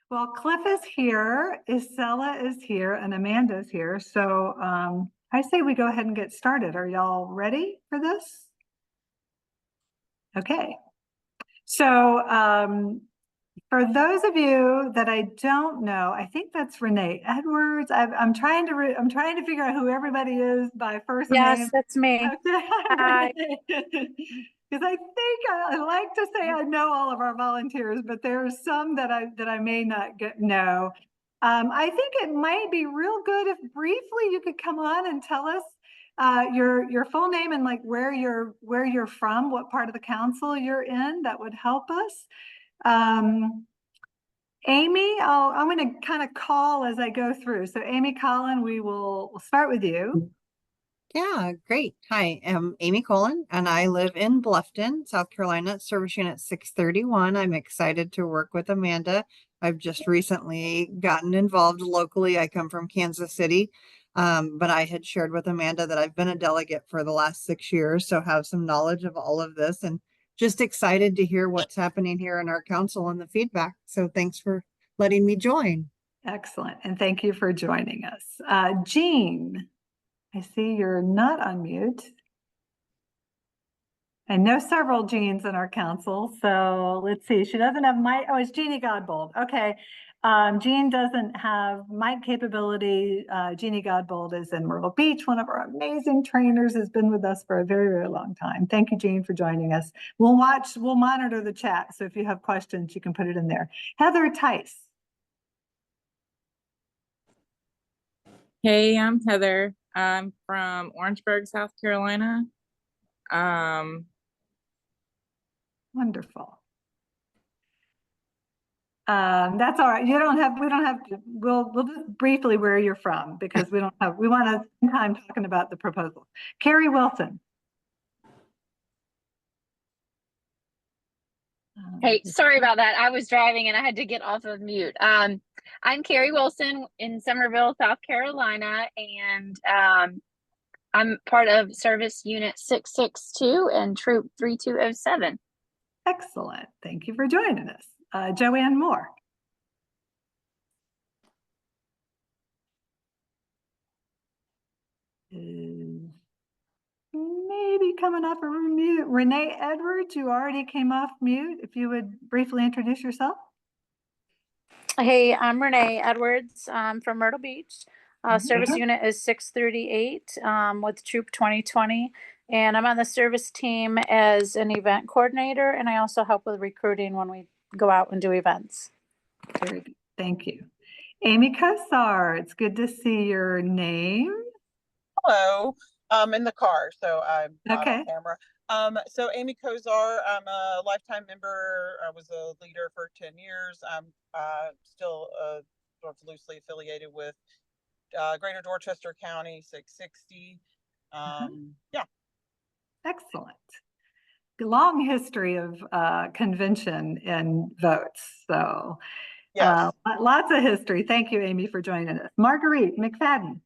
Well, Cliff is here, Isella is here, and Amanda's here. So I say we go ahead and get started. Are y'all ready for this? Okay. So for those of you that I don't know, I think that's Renee Edwards. I'm trying to figure out who everybody is by first Yes, name. that's me. Hi. Because I think I like to say I know all of our volunteers, but there's some that I may not know. I think it might be real good if briefly you could come on and tell us your full name and like where you're from, what part of the council you're in. That would help us. Amy, I'm going to kind of call as I go through. So Amy Collin, we'll start with you. Yeah, great. Hi, I'm Amy Colin, and I live in Bluffton, South Carolina, Service Unit 631. I'm excited to work with Amanda. I've just recently gotten involved locally. I come from Kansas City, but I had shared with Amanda that I've been a delegate for the last 6 years, so have some knowledge of all of this, and just excited to hear what's happening here in our council and the feedback. So thanks for letting me join. Excellent, and thank you for joining us. Jean. I see you're not on mute. I know several Jeans in our council, so let's see. She doesn't have mic. Oh, it's Jeannie Godbold. Okay. Jean doesn't have mic capability. Jeannie Godbold is in Myrtle Beach. One of our amazing trainers has been with us for a very, very long time. Thank you, Jean, for joining us. We'll monitor the chat. So if you have questions, you can put it in there. Heather Tice. Hey, I'm Heather. I'm from Orangeburg, South Carolina. Wonderful. That's all right. We don't have to, we'll just briefly where you're from because we want to spend time talking about the proposal. Carrie Wilson. Hey, sorry about that. I was driving and I had to get off of mute. I'm Carrie Wilson in Summerville, South Carolina, and I'm part of Service Unit 662 and Troop 3207. Excellent. Thank you for joining us. Joanne Moore. Maybe coming off of mute. Renee Edwards, you already came off mute. If you would briefly introduce yourself. Hey, I'm Renee Edwards. I'm from Myrtle Beach. Service unit is 638 with Troop 2020. And I'm on the service team as an event coordinator. And I also help with recruiting when we go out and do events. Very good. Thank you. Amy Kosar, it's good to see your name. Hello. I'm in the car, so I'm not Okay. on camera. So Amy Kozar, I'm a lifetime member. I was a leader for 10 years. I'm still sort of loosely affiliated with Greater Dorchester County 660. Yeah. Excellent. Long history of convention and votes. So yes. Lots of history. Thank you, Amy, for joining us. Marguerite McFadden.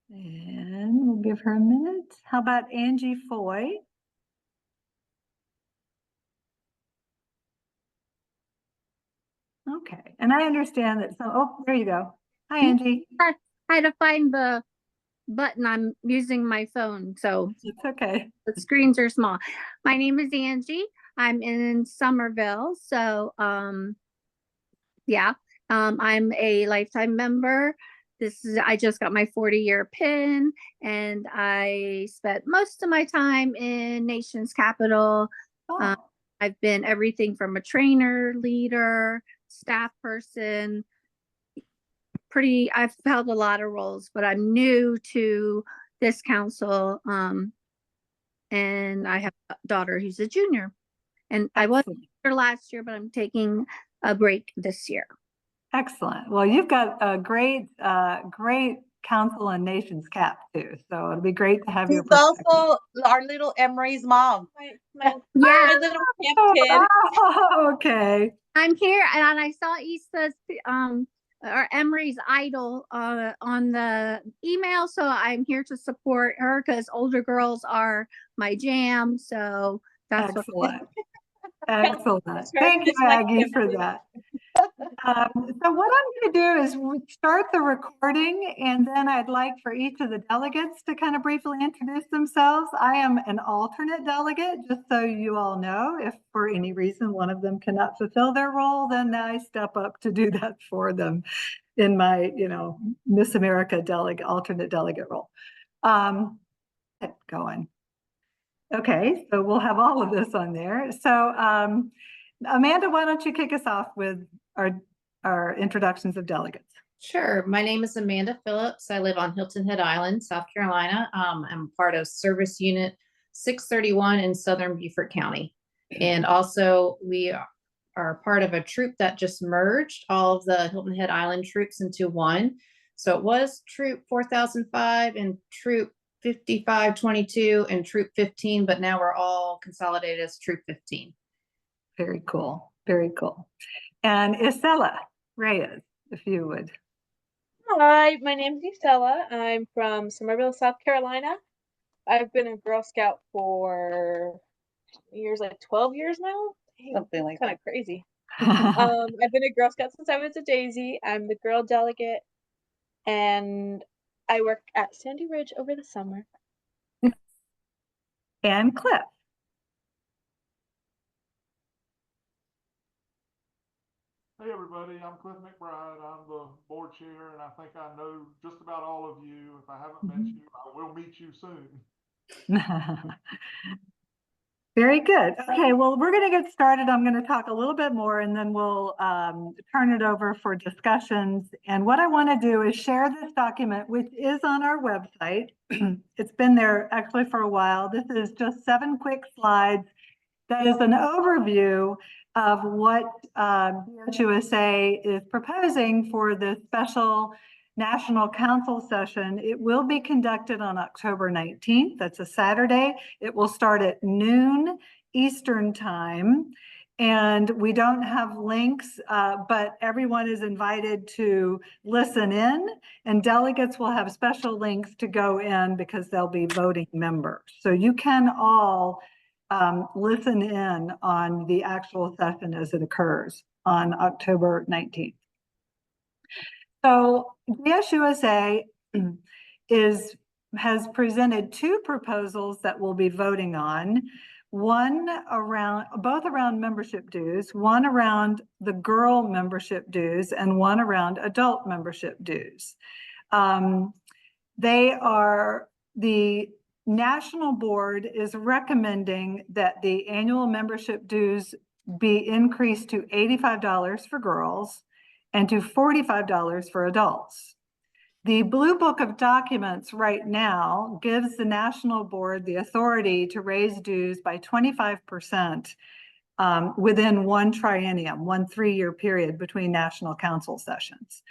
And we'll give her a minute. How about Angie Foy? Okay, and I understand that. So, oh, there you go. Hi, Angie. I had to find the button. I'm using my phone, so it's okay. The screens are small. My name is Angie. I'm in Somerville, so yeah. I'm a lifetime member. I just got my 40-year pin, and I spent most of my time in Nation's capital. Oh. I've been everything from a trainer, leader, staff person. I've held a lot of roles, but I'm new to this council. And I have a daughter who's a junior. And I wasn't here last year, but I'm taking a break this year. Excellent. Well, you've got a great council and nation's cap too. So it'll be great to have your perspective. Also our little Emery's mom. My little kid. Oh, okay. I'm here, and I saw Issa's or Emery's idol on the email, so I'm here to support her because older girls are my jam. So That's what. Excellent. Excellent. Sure, Thank you, it's my Aggie, for family. that. So what I'm going to do is start the recording, and then I'd like for each of the delegates to kind of briefly introduce themselves. I am an alternate delegate, just so you all know. If for any reason one of them cannot fulfill their role, then I step up to do that for them in my, Miss America delegate, alternate delegate role. Get going. Okay, so we'll have all of this on there. So Amanda, why don't you kick us off with our introductions of delegates? Sure. My name is Amanda Phillips. I live on Hilton Head Island, South Carolina. I'm part of Service Unit 631 in Southern Beaufort County. And also we are part of a troop that just merged all of the Hilton Head Island troops into one. So it was Troop 4005 and Troop 5522 and Troop 15, but now we're all consolidated as Troop 15. Very cool. Very cool. And Isela Reyes, if you would. Hi, my name is Isela. I'm from Somerville, South Carolina. I've been a Girl Scout for years, like 12 years now. Something like Kind of crazy. I've been a Girl Scout since I was a Daisy. I'm the girl delegate, and I work at Sandy Ridge over the summer. And Cliff. Hey everybody, I'm Cliff McBride. I'm the board chair, and I think I know just about all of you. If I haven't met you, I will meet you soon. Very good. Okay, well, we're going to get started. I'm going to talk a little bit more, and then we'll turn it over for discussions. And what I want to do is share this document, which is on our website. It's been there actually for a while. This is just 7 quick slides. That is an overview of what GSESC is proposing for the special National Council session. It will be conducted on October 19th. That's a Saturday. It will start at noon Eastern time. And we don't have links, but everyone is invited to listen in, and delegates will have special links to go in because they'll be voting members. So you can all listen in on the actual session as it occurs on October 19th. So GSUSA has presented 2 proposals that we'll be voting on. Both around membership dues, one around the girl membership dues and one around adult membership dues. The National Board is recommending that the annual membership dues be increased to $85 for girls and to $45 for adults. The Blue Book of Documents right now gives the National Board the authority to raise dues by 25% within one triennium, one 3-year period between National Council sessions.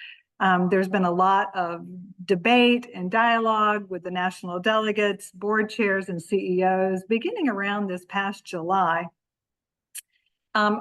There's been a lot of debate and dialogue with the national delegates, board chairs, and CEOs beginning around this past July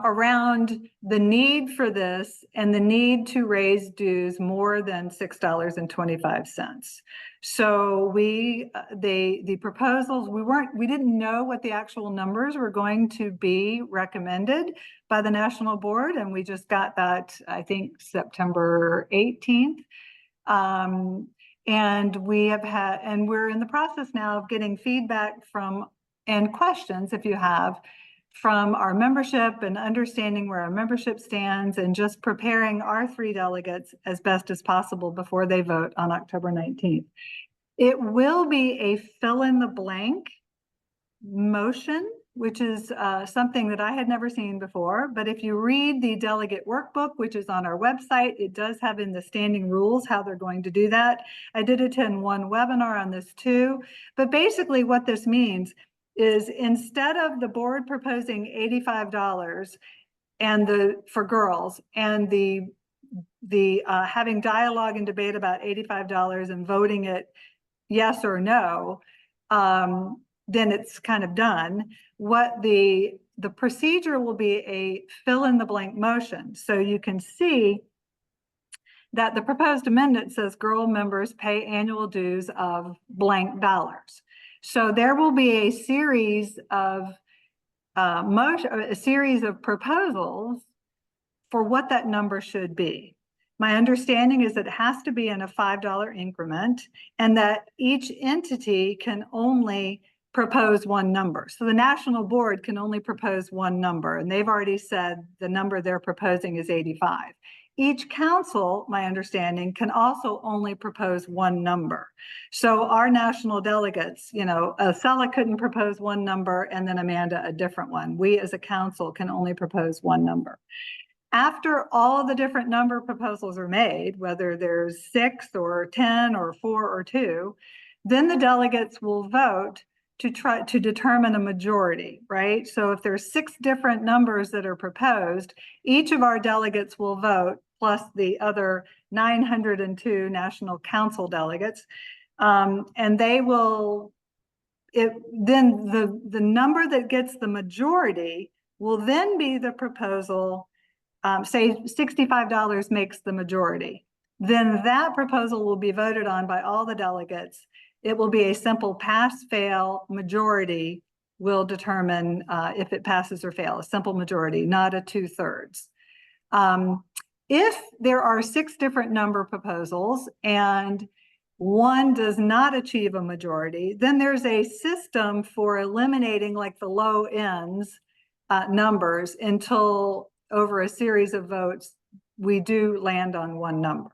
around the need for this and the need to raise dues more than $6.25. So the proposals, we didn't know what the actual numbers were going to be recommended by the National Board, and we just got that, I think, September 18th. And we're in the process now of getting feedback and questions, if you have, from our membership and understanding where our membership stands and just preparing our 3 delegates as best as possible before they vote on October 19th. It will be a fill in the blank motion, which is something that I had never seen before. But if you read the delegate workbook, which is on our website, it does have in the standing rules how they're going to do that. I did attend one webinar on this too. But basically what this means is instead of the board proposing $85 for girls and the having dialogue and debate about $85 and voting it yes or no, then it's kind of done. What the procedure will be a fill in the blank motion. So you can see that the proposed amendment says girl members pay annual dues of blank dollars. So there will be a series of a series of proposals for what that number should be. My understanding is that it has to be in a $5 increment and that each entity can only propose one number. So the national board can only propose one number, and they've already said the number they're proposing is 85. Each council, my understanding, can also only propose one number. So our national delegates, Sella couldn't propose one number and then Amanda a different one. We as a council can only propose one number. After all of the different number proposals are made, whether there's 6 or 10 or 4 or 2, then the delegates will vote to try to determine a majority, right? So if there's 6 different numbers that are proposed, each of our delegates will vote, plus the other 902 national council delegates, and they will, then the number that gets the majority will then be the proposal. Say $65 makes the majority, then that proposal will be voted on by all the delegates. It will be a simple pass-fail. Majority will determine if it passes or fails, a simple majority, not a 2/3. If there are 6 different number proposals and one does not achieve a majority, then there's a system for eliminating like the low ends numbers until over a series of votes, we do land on one number.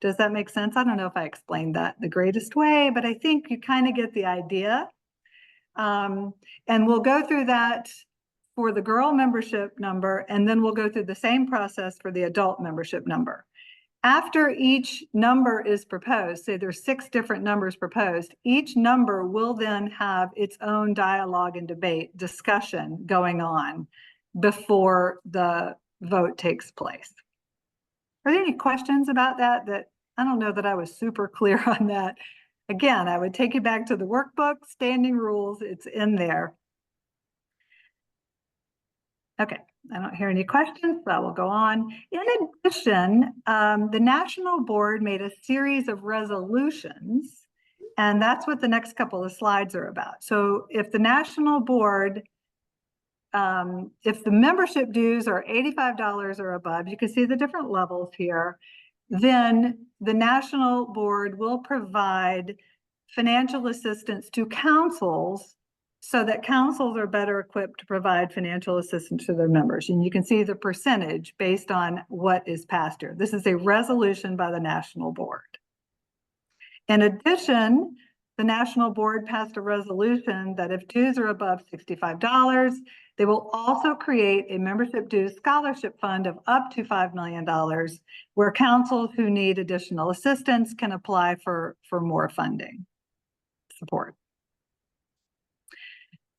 Does that make sense? I don't know if I explained that the greatest way, but I think you kind of get the idea. And we'll go through that for the girl membership number, and then we'll go through the same process for the adult membership number. After each number is proposed, say there's 6 different numbers proposed, each number will then have its own dialogue and debate, discussion going on before the vote takes place. Are there any questions about that? I don't know that I was super clear on that. Again, I would take you back to the workbook, standing rules, it's in there. Okay, I don't hear any questions, so I will go on. In addition, the National Board made a series of resolutions, and that's what the next couple of slides are about. So if the National Board, if the membership dues are $85 or above, you can see the different levels here, then the National Board will provide financial assistance to councils so that councils are better equipped to provide financial assistance to their members. And you can see the percentage based on what is passed here. This is a resolution by the National Board. In addition, the National Board passed a resolution that if dues are above $65, they will also create a membership dues scholarship fund of up to $5 million, where councils who need additional assistance can apply for more funding support.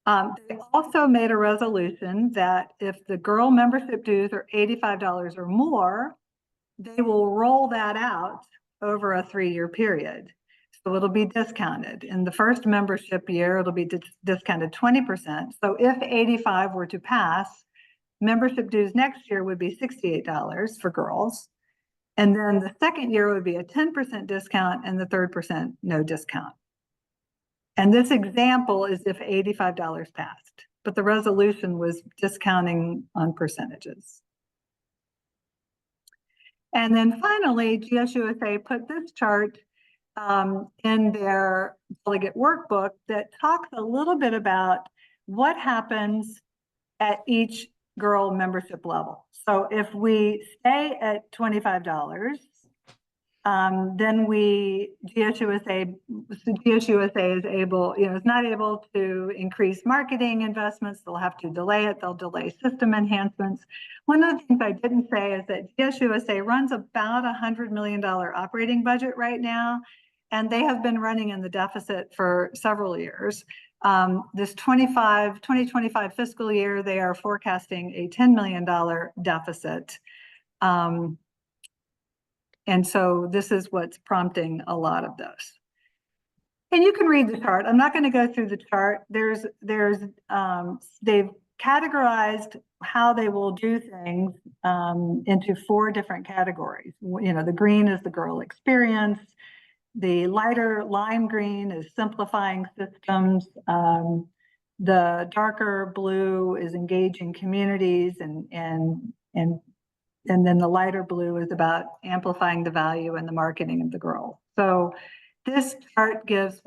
They also made a resolution that if the girl membership dues are $85 or more, they will roll that out over a 3-year period. So it'll be discounted. In the first membership year, it'll be discounted 20%. So if 85 were to pass, membership dues next year would be $68 for girls. And then the second year would be a 10% discount and the 3rd% no discount. And this example is if $85 passed, but the resolution was discounting on percentages. And then finally, GSUSA put this chart in their delegate workbook that talks a little bit about what happens at each girl membership level. So if we stay at $25, then GSUSA is able, is not able to increase marketing investments. They'll have to delay it. They'll delay system enhancements. One of the things I didn't say is that GSUSA runs about $100 million operating budget right now, and they have been running in the deficit for several years. This 2025 fiscal year, they are forecasting a $10 million deficit. And so this is what's prompting a lot of those. And you can read the chart. I'm not going to go through the chart. They've categorized how they will do things into 4 different categories. The green is the girl experience. The lighter lime green is simplifying systems. The darker blue is engaging communities, and then the lighter blue is about amplifying the value and the marketing of the girl. So this chart gives,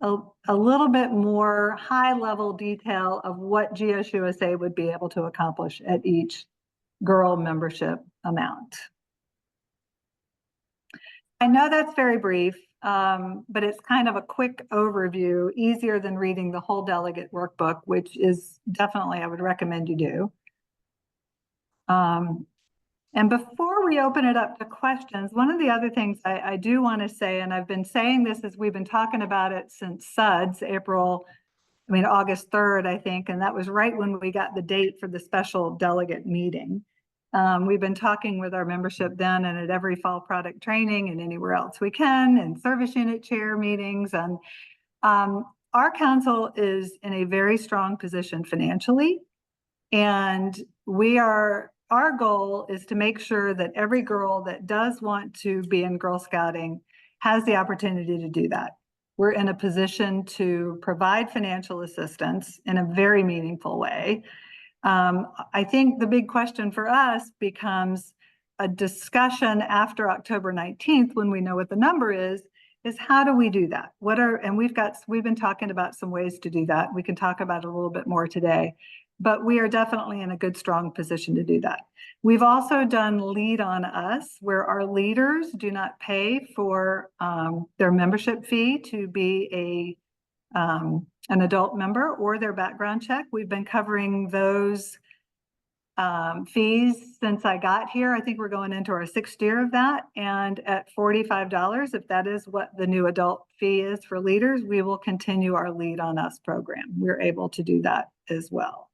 a little bit more high level detail of what GSUSA would be able to accomplish at each girl membership amount. I know that's very brief, but it's kind of a quick overview, easier than reading the whole delegate workbook, which is definitely, I would recommend you do. And before we open it up to questions, one of the other things I do want to say, and I've been saying this as we've been talking about it since SUDS, August 3rd, I think, and that was right when we got the date for the special delegate meeting. We've been talking with our membership then and at every fall product training and anywhere else we can, and service unit chair meetings. And our council is in a very strong position financially. And our goal is to make sure that every girl that does want to be in Girl Scouting has the opportunity to do that. We're in a position to provide financial assistance in a very meaningful way. I think the big question for us becomes a discussion after October 19th, when we know what the number is how do we do that? We've been talking about some ways to do that. We can talk about it a little bit more today, but we are definitely in a good, strong position to do that. We've also done Lead on Us, where our leaders do not pay for their membership fee to be an adult member or their background check. We've been covering those fees since I got here. I think we're going into our 6th year of that. And at $45, if that is what the new adult fee is for leaders, we will continue our Lead on Us program. We're able to do that as well.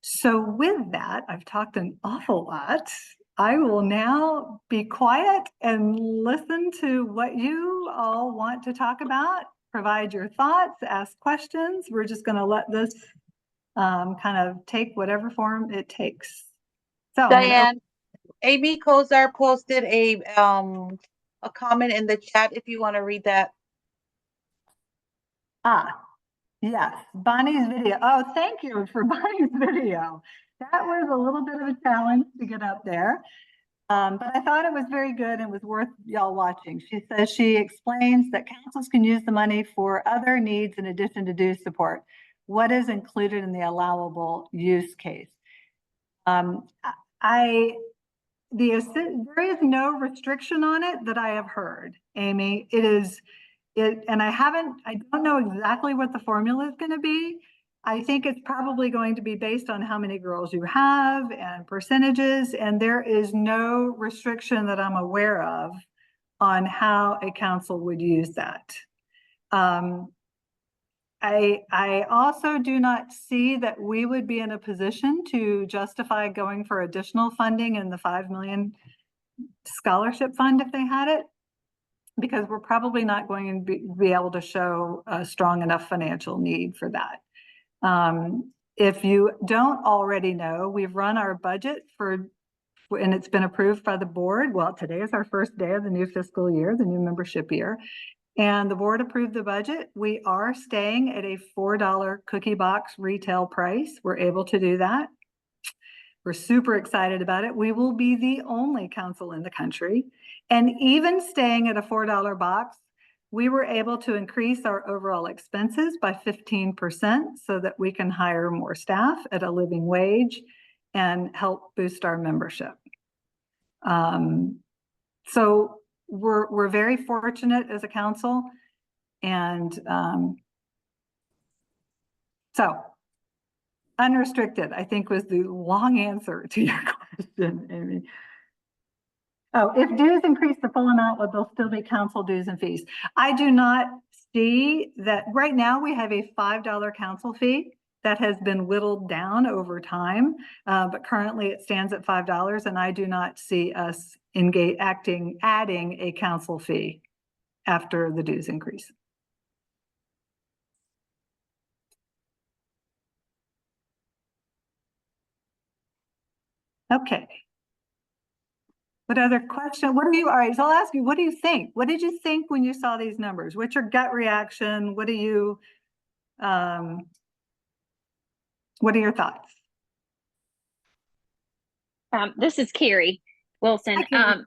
So with that, I've talked an awful lot. I will now be quiet and listen to what you all want to talk about, provide your thoughts, ask questions. We're just going to let this kind of take whatever form it takes. So Diane, Amy Kozar posted a comment in the chat if you want to read that. Yes, Bonnie's video. Oh, thank you for Bonnie's video. That was a little bit of a challenge to get up there. But I thought it was very good and was worth y'all watching. She says she explains that councils can use the money for other needs in addition to dues support. What is included in the allowable use case? There is no restriction on it that I have heard, Amy. And I don't know exactly what the formula is going to be. I think it's probably going to be based on how many girls you have and percentages, and there is no restriction that I'm aware of on how a council would use that. I also do not see that we would be in a position to justify going for additional funding in the $5 million scholarship fund if they had it, because we're probably not going to be able to show a strong enough financial need for that. If you don't already know, we've run our budget and it's been approved by the board. Well, today is our first day of the new fiscal year, the new membership year. And the board approved the budget. We are staying at a $4 cookie box retail price. We're able to do that. We're super excited about it. We will be the only council in the country. And even staying at a $4 box, we were able to increase our overall expenses by 15% so that we can hire more staff at a living wage and help boost our membership. So we're very fortunate as a council. And so unrestricted, I think, was the long answer to your question, Amy. Oh, if dues increase the full amount, will there still be council dues and fees? I do not see that. Right now we have a $5 council fee that has been whittled down over time, but currently it stands at $5, and I do not see us adding a council fee after the dues increase. Okay. What other question? What do you, all right, so I'll ask you, what do you think? What did you think when you saw these numbers? What's your gut reaction? What are your thoughts? This is Carrie Wilson. Hi, Carrie.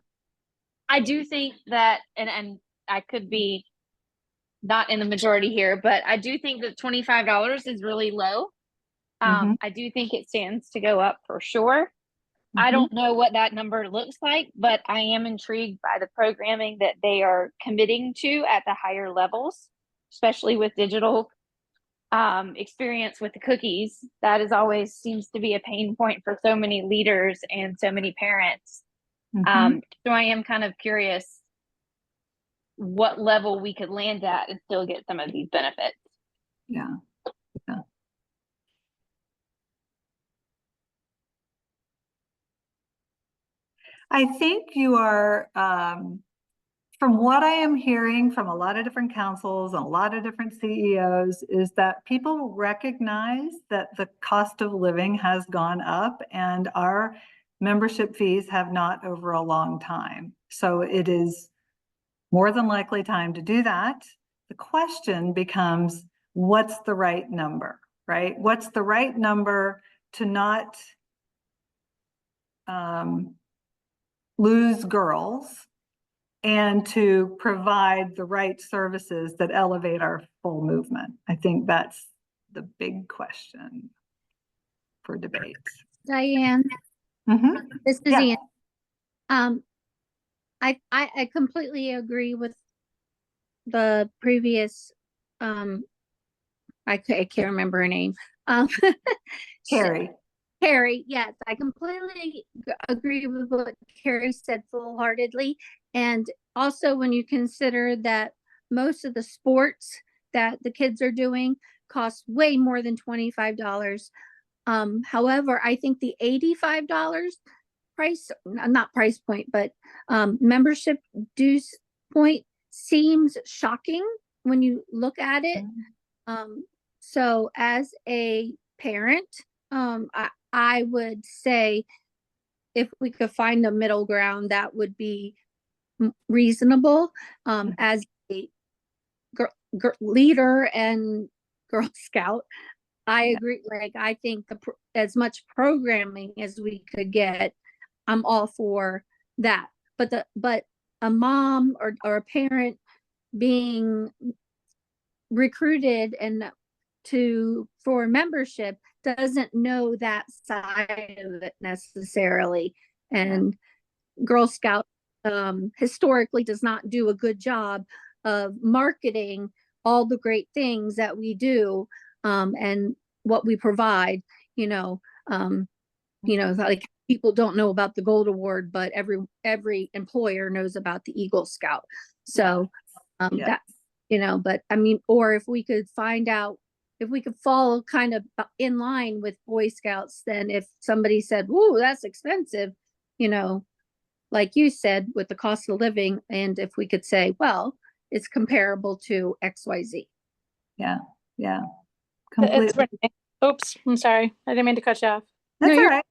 I do think that, and I could be not in the majority here, but I do think that $25 is really low. I do think it stands to go up for sure. I don't know what that number looks like, but I am intrigued by the programming that they are committing to at the higher levels, especially with digital experience with the cookies. That is always seems to be a pain point for so many leaders and so many parents. So I am kind of curious what level we could land at and still get some of these benefits. Yeah. Yeah. I think you are, from what I am hearing from a lot of different councils and a lot of different CEOs, is that people recognize that the cost of living has gone up and our membership fees have not over a long time. So it is more than likely time to do that. The question becomes, what's the right number, right? What's the right number to not lose girls and to provide the right services that elevate our full movement? I think that's the big question for debate. Diane, this is Yeah. Ian. I completely agree with the previous, I can't remember her name. Carrie. Carrie, yes, I completely agree with what Carrie said full-heartedly. And also when you consider that most of the sports that the kids are doing cost way more than $25. However, I think the $85 price, not price point, but membership dues point seems shocking when you look at it. So as a parent, I would say if we could find a middle ground, that would be reasonable. As a leader and Girl Scout, I agree. Like, I think as much programming as we could get, I'm all for that. But a mom or a parent being recruited and for membership doesn't know that side of it necessarily. And Girl Scout historically does not do a good job of marketing all the great things that we do and what we provide. Like, people don't know about the Gold Award, but every employer knows about the Eagle Scout. So that, but I mean, or if we could find out, if we could fall kind of in line with Boy Scouts, then if somebody said, "Whoa, that's expensive," like you said, with the cost of living, and if we could say, well, it's comparable to XYZ. Yeah. Completely. Oops, I'm sorry. I didn't mean to cut you off. That's all right.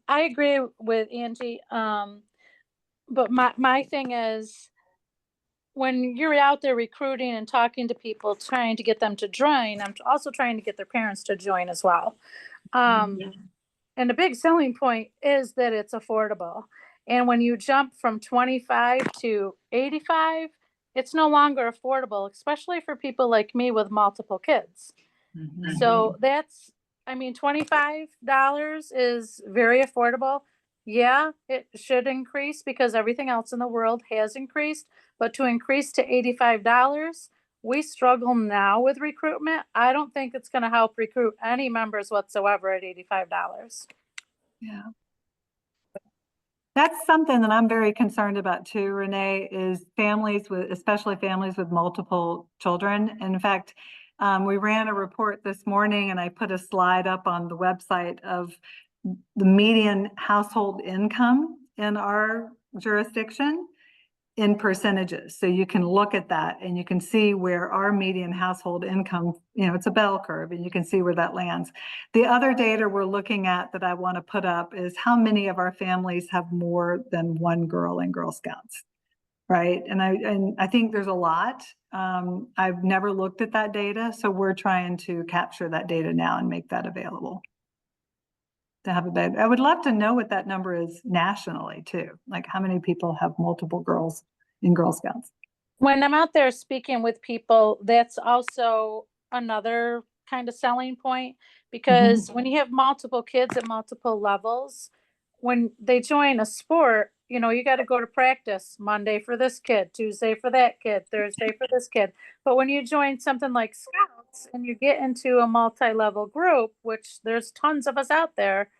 I agree with Angie. But my thing is, when you're out there recruiting and talking to people, trying to get them to join, I'm also trying to get their parents to join as well. And the big selling point is that it's affordable. And when you jump from 25 to 85, it's no longer affordable, especially for people like me with multiple kids. So that's, I mean, $25 is very affordable. Yeah, it should increase because everything else in the world has increased, but to increase to $85, we struggle now with recruitment. I don't think it's going to help recruit any members whatsoever at $85. Yeah. That's something that I'm very concerned about too, Renee, is especially families with multiple children. In fact, we ran a report this morning and I put a slide up on the website of the median household income in our jurisdiction in percentages. So you can look at that and you can see where our median household income, it's a bell curve, and you can see where that lands. The other data we're looking at that I want to put up is how many of our families have more than one girl in Girl Scouts, right? And I think there's a lot. I've never looked at that data, so we're trying to capture that data now and make that available. To have a bed. I would love to know what that number is nationally too. Like how many people have multiple girls in Girl Scouts? When I'm out there speaking with people, that's also another kind of selling point, because when you have multiple kids at multiple levels, when they join a sport, you got to go to practice Monday for this kid, Tuesday for that kid, Thursday for this kid. But when you join something like Scouts and you get into a multi-level group, which there's tons of us out there,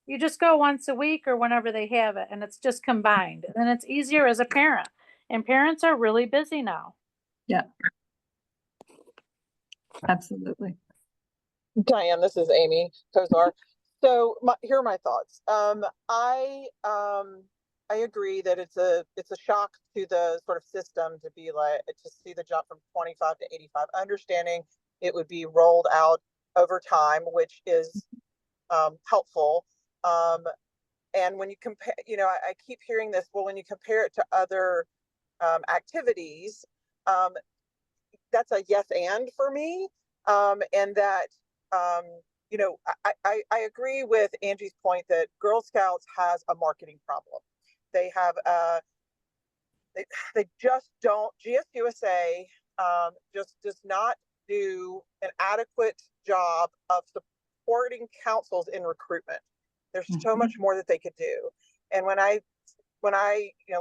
you just go once a week or whenever they have it, and it's just combined. And it's easier as a parent. And parents are really busy now. Yeah, absolutely. Diane, this is Amy Kozar. So here are my thoughts. I agree that it's a shock to the sort of system to see the jump from 25 to 85. Understanding it would be rolled out over time, which is helpful. And when you compare, I keep hearing this. Well, when you compare it to other activities, that's a yes and for me. And that I agree with Angie's point that Girl Scouts has a marketing problem. They have they just don't. GSUSA just does not do an adequate job of supporting councils in recruitment. There's so much more that they could do. And when I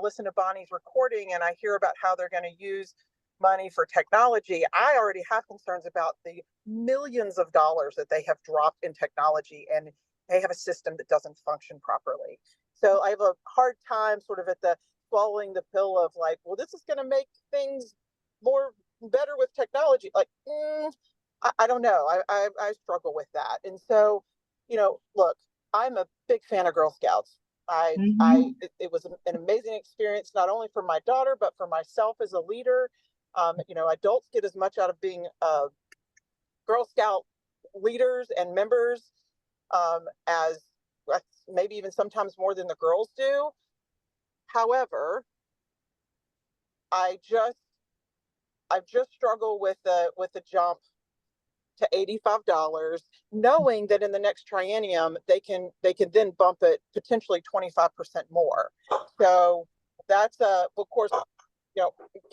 listen to Bonnie's recording and I hear about how they're going to use money for technology, I already have concerns about the millions of dollars that they have dropped in technology, and they have a system that doesn't function properly. So I have a hard time sort of at the swallowing the pill of like, well, this is going to make things better with technology. Like, I don't know. I struggle with that. And so, look, I'm a big fan of Girl Scouts. It was an amazing experience, not only for my daughter, but for myself as a leader. Adults get as much out of being Girl Scout leaders and members as maybe even sometimes more than the girls do. However, I've just struggled with the jump to $85, knowing that in the next triennium they can then bump it potentially 25% more. So that's of course,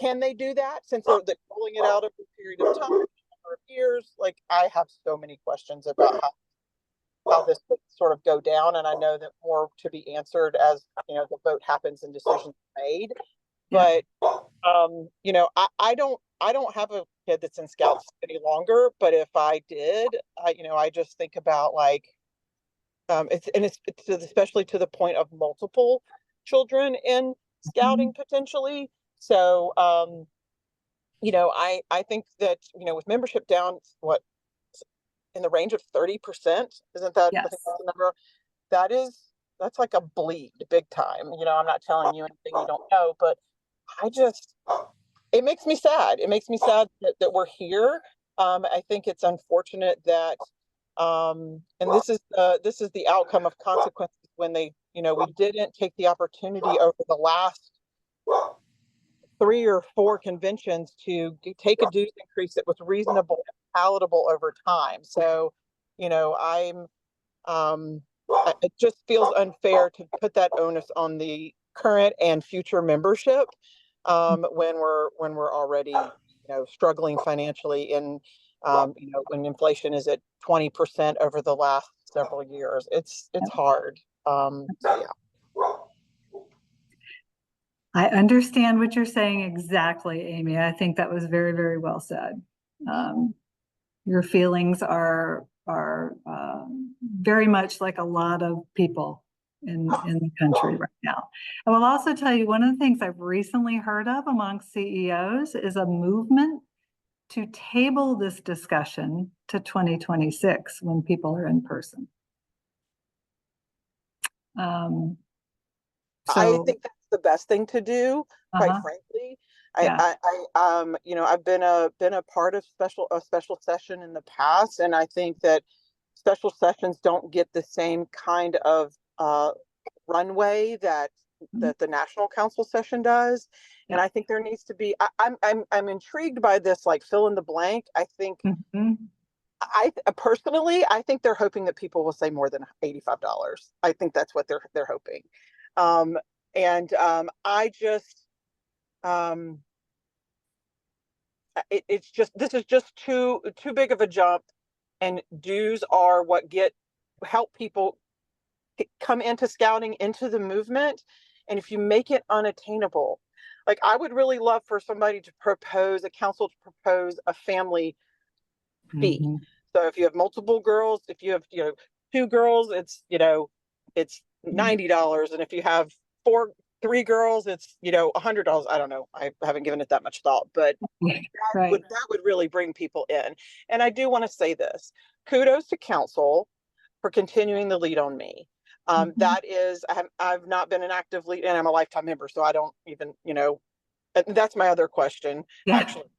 can they do that since they're rolling it out over a period of time, a number of years? Like, I have so many questions about how this could sort of go down, and I know that more to be answered as the vote happens and decisions made. But I don't have a kid that's in Scouts any longer, but if I did, I just think about like it's especially to the point of multiple children in Scouting potentially. So I think that with membership down in the range of 30%, isn't that? Yes. I think that's the number. That's like a bleed big time. I'm not telling you anything you don't know, but it makes me sad. It makes me sad that we're here. I think it's unfortunate that, and this is the outcome of consequences when we didn't take the opportunity over the last 3 or 4 conventions to take a dues increase that was reasonable and palatable over time. So, it just feels unfair to put that onus on the current and future membership when we're already struggling financially, and when inflation is at 20% over the last several years. It's hard. So yeah. I understand what you're saying exactly, Amy. I think that was very, very well said. Your feelings are very much like a lot of people in the country right now. I will also tell you, one of the things I've recently heard of amongst CEOs is a movement to table this discussion to 2026 when people are in person. I think the best thing to do, quite Uh-huh. frankly. Yeah. You know, I've been a part of a special session in the past, and I think that special sessions don't get the same kind of runway that the national council session does. And I think there needs to be, I'm intrigued by this, like fill in the blank. I think Mhm. I personally, I think they're hoping that people will say more than $85. I think that's what they're hoping. I just, it's just, this is just too big of a jump, and dues are what help people come into scouting, into the movement. And if you make it unattainable, like I would really love for somebody to propose, a council to propose a family fee. Mhm. So if you have multiple girls, if you have, you know, 2 girls, it's, you know, it's $90. And if you have 3 girls, it's, you know, $100. I don't know. I haven't given it that much thought, but Right. that would really bring people in. And I do want to say this, kudos to council for continuing the lead on me. That is, I've not been an active lead, and I'm a lifetime member, so I don't even, you know, that's my other question, actually.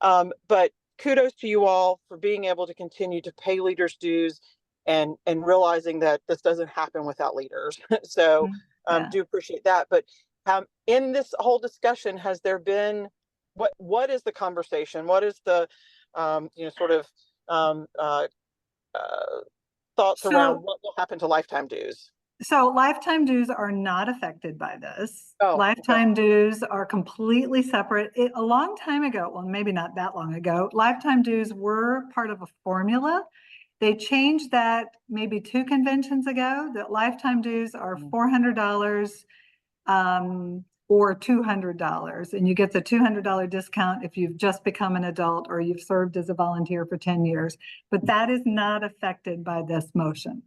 But kudos to you all for being able to continue to pay leaders' dues and realizing that this doesn't happen without leaders. So do appreciate that. But in this whole discussion, has there been, what is the conversation? What is the you know, sort of thoughts around what will happen to lifetime dues? So lifetime dues are not affected by this. Oh, lifetime dues are completely separate. A long time ago, well, maybe not that long ago, lifetime dues were part of a formula. They changed that maybe 2 conventions ago, that lifetime dues are $400 or $200. And you get the $200 discount if you've just become an adult or you've served as a volunteer for 10 years. But that is not affected by this motion.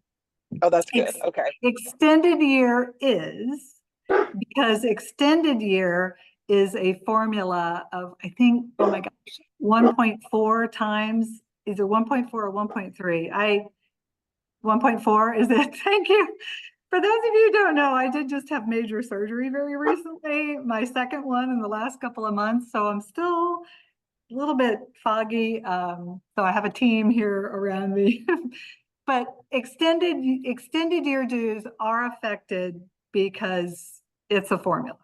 Oh, that's good. Okay. Extended year is, because extended year is a formula of, I think, oh my gosh, 1.4 times, either 1.4 or 1.3. 1.4 is it? Thank you. For those of you who don't know, I did just have major surgery very recently, my second one in the last couple of months. So I'm still a little bit foggy. So I have a team here around me. But extended year dues are affected because it's a formula,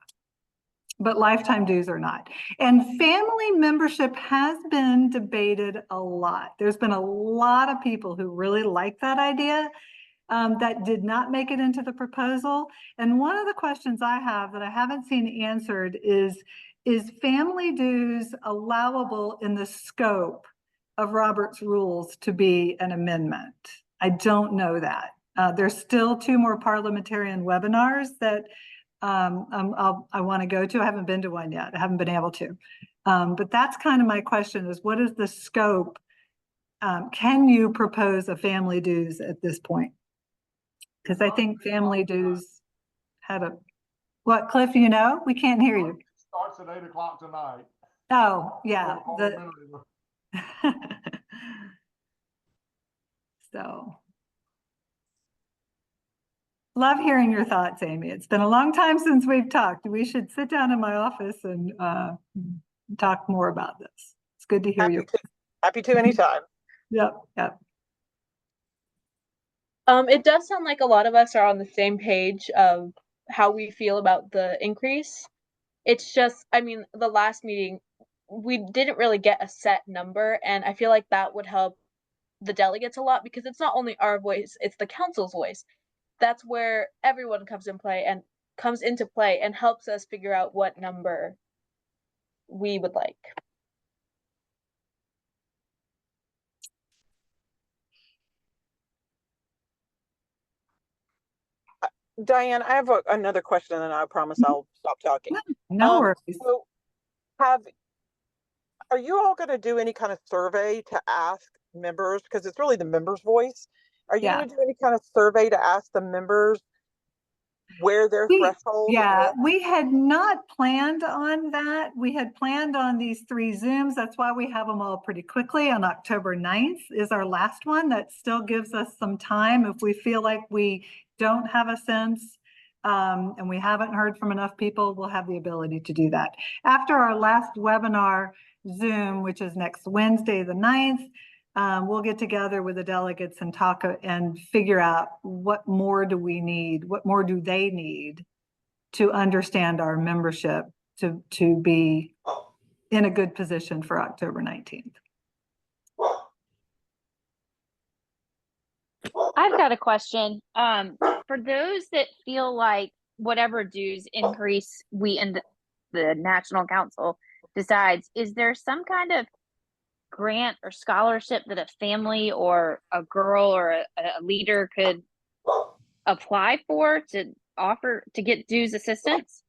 but lifetime dues are not. And family membership has been debated a lot. There's been a lot of people who really like that idea that did not make it into the proposal. And one of the questions I have that I haven't seen answered is family dues allowable in the scope of Robert's rules to be an amendment? I don't know that. There's still 2 more parliamentarian webinars that I want to go to. I haven't been to one yet. I haven't been able to. But that's kind of my question, is what is the scope? Can you propose a family dues at this point? Because I think family dues had a, what, Cliff, you know? We can't hear you. It starts at 8 o'clock tonight. Oh, yeah. So, love hearing your thoughts, Amy. It's been a long time since we've talked. We should sit down in my office and talk more about this. It's good to hear you. Happy to anytime. Yep, yep. It does sound like a lot of us are on the same page of how we feel about the increase. It's just, I mean, the last meeting, we didn't really get a set number, and I feel like that would help the delegates a lot, because it's not only our voice, it's the council's voice. That's where everyone comes into play and helps us figure out what number we would like. Diane, I have another question, and I promise I'll stop talking. No worries. So are you all going to do any kind of survey to ask members, because it's really the members' voice? Are you going to do any kind of survey to ask the members where their threshold? Yeah, we had not planned on that. We had planned on these 3 Zooms. That's why we have them all pretty quickly. On October 9th is our last one. That still gives us some time if we feel like we don't have a sense and we haven't heard from enough people, we'll have the ability to do that. After our last webinar Zoom, which is next Wednesday, the 9th, we'll get together with the delegates and talk and figure out what more do we need, what more do they need to understand our membership to be in a good position for October 19th. I've got a question. For those that feel like whatever dues increase we in the National Council decides, is there some kind of grant or scholarship that a family or a girl or a leader could apply for to offer to get dues assistance?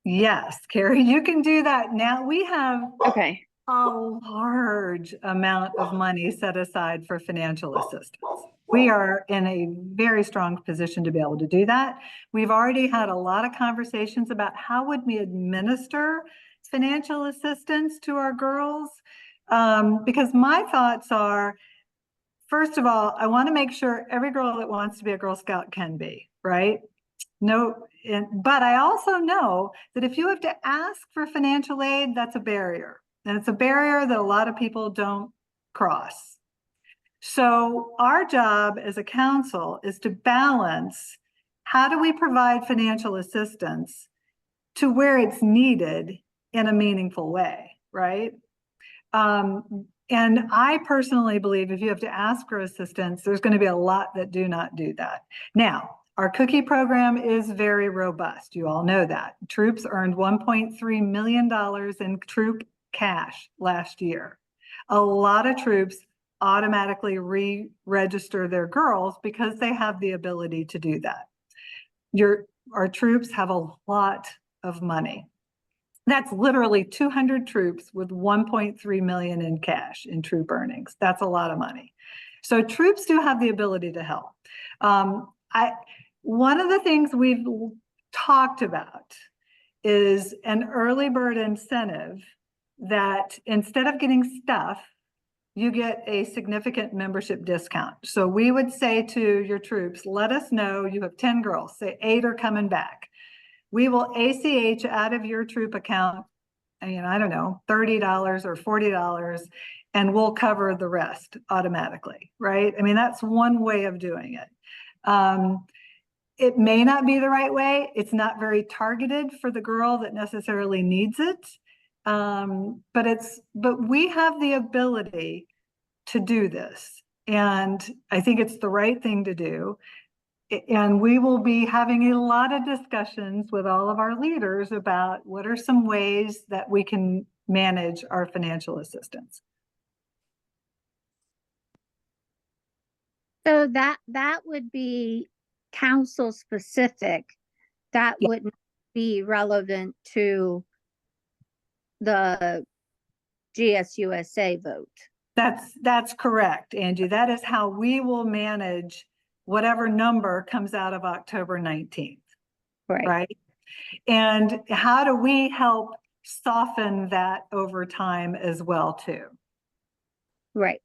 Yes, Carrie, you can do that now. We have Okay. a large amount of money set aside for financial assistance. We are in a very strong position to be able to do that. We've already had a lot of conversations about how would we administer financial assistance to our girls, because my thoughts are, first of all, I want to make sure every girl that wants to be a Girl Scout can be, right? No, but I also know that if you have to ask for financial aid, that's a barrier. And it's a barrier that a lot of people don't cross. So our job as a council is to balance how do we provide financial assistance to where it's needed in a meaningful way, right? And I personally believe if you have to ask for assistance, there's going to be a lot that do not do that. Now, our cookie program is very robust. You all know that. Troops earned $1.3 million in troop cash last year. A lot of troops automatically re-register their girls because they have the ability to do that. Our troops have a lot of money. That's literally 200 troops with 1.3 million in cash in troop earnings. That's a lot of money. So troops do have the ability to help. One of the things we've talked about is an early bird incentive that instead of getting stuff, you get a significant membership discount. So we would say to your troops, let us know you have 10 girls, say 8 are coming back. We will ACH out of your troop account, I don't know, $30 or $40, and we'll cover the rest automatically, right? I mean, that's one way of doing it. It may not be the right way. It's not very targeted for the girl that necessarily needs it. But we have the ability to do this. And I think it's the right thing to do. And we will be having a lot of discussions with all of our leaders about what are some ways that we can manage our financial assistance. So that would be council specific. That wouldn't be relevant to the GSUSA vote. That's correct, Angie. That is how we will manage whatever number comes out of October 19th. Right? And how do we help soften that over time as well too? Right.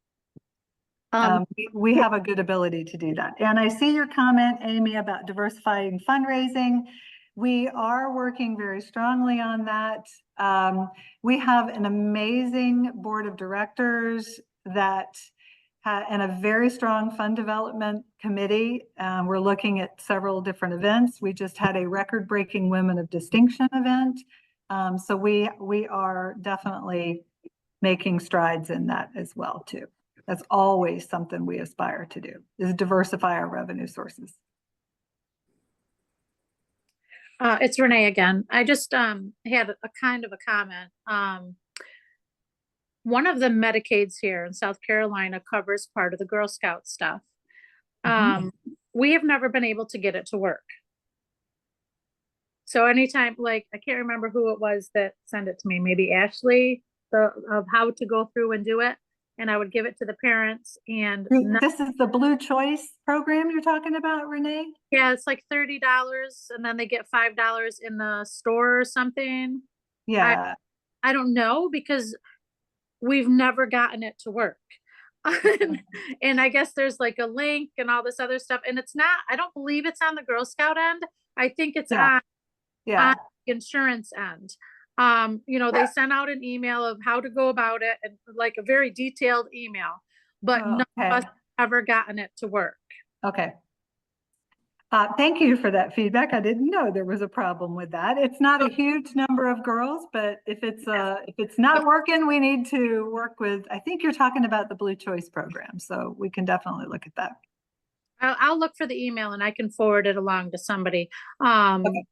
We have a good ability to do that. And I see your comment, Amy, about diversifying fundraising. We are working very strongly on that. We have an amazing board of directors that and a very strong fund development committee. We're looking at several different events. We just had a record-breaking Women of Distinction event. So we are definitely making strides in that as well too. That's always something we aspire to do, is diversify our revenue sources. It's Renee again. I just had a kind of a comment. One of the Medicaids here in South Carolina covers part of the Girl Scout stuff. We have never been able to get it to work. So anytime, like, I can't remember who it was that sent it to me, maybe Ashley, of how to go through and do it. And I would give it to the parents, and this is the Blue Choice program you're talking about, Renee? Yeah, it's like $30 and then they get $5 in the store or something. Yeah. I don't know, because we've never gotten it to work. And I guess there's like a link and all this other stuff, and it's not, I don't believe it's on the Girl Scout end, I think it's Yeah. on Yeah. the insurance end. You know, they sent out an email of how to go about it and like a very detailed email, but Oh, none of okay. us ever gotten it to work. Okay. Thank you for that feedback. I didn't know there was a problem with that. It's not a huge number of girls, but if it's not working, we need to work with, I think you're talking about the Blue Choice program, so we can definitely look at that. I'll look for the email and I can forward it along to somebody. Okay.